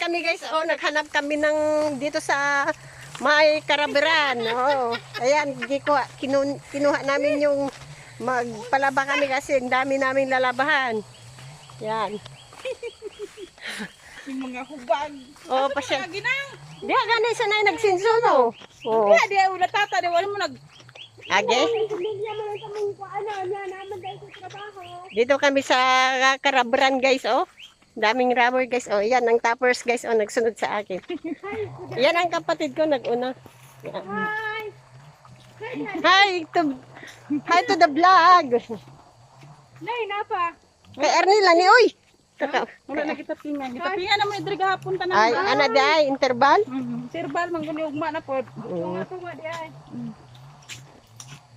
kami guys. Oh, naghanap kami ng dito sa may karabiran. Oh. Ayan, kinuha namin yung magpalaba kami kasi ang dami naming lalabahan. Yan. Yung mga hubag. Oh, pasya. Ginang. Di gani sanay nagsinsuno. Oh. Di dia ulah tata di wala mo nag. Age. Dito kami sa karabiran guys, oh. Daming rubber guys. Oh, yan ang toppers guys. Oh, nagsunod sa akin. Yan ang kapatid ko nag-una. Yan. Hi to the vlog. Nay napa. Kay Ernila ni oy. Wala na kita pingan. Kita pingan na mo diri gahapon tanan. Ay, ana di ay interval. Sirbal man guni ugma na pod. Mm. Tunga di ay.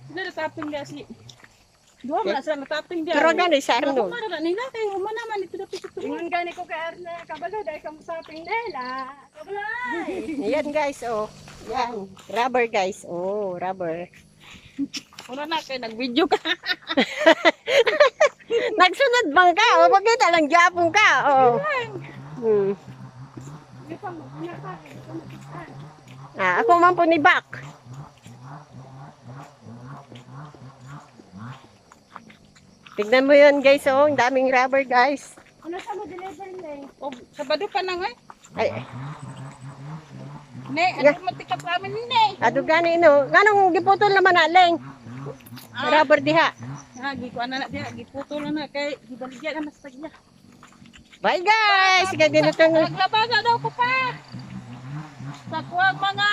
Sila taping dia si. Dua man sila taping dia. Pero gani sa Arnold. Mara nila kay human naman ito dapat ito. Ingon gani ko kay Arne, kabalo dahil ka musaping nila. Kabalay! Yan guys, oh. Yan. Rubber guys. Oh, rubber. Wala na kay nag-video ka. Nagsunod bang ka? O, bakit lang gyapon ka? Oh. Hmm. Ah, ako man po ni Bak. Tignan mo yun guys, oh. Ang daming rubber guys. Ano sa mo deliver na O sabado pa nang ay. Ay, Ne, ano mo tikap kami ni ne. ado gani no. Ganong giputol naman aleng. Rubber diha. Gi ko ana na dia giputol na kay gibaligyan na mas tagya. Bye guys. Ganito Naglabaga daw ko pa. Sa kuwag mga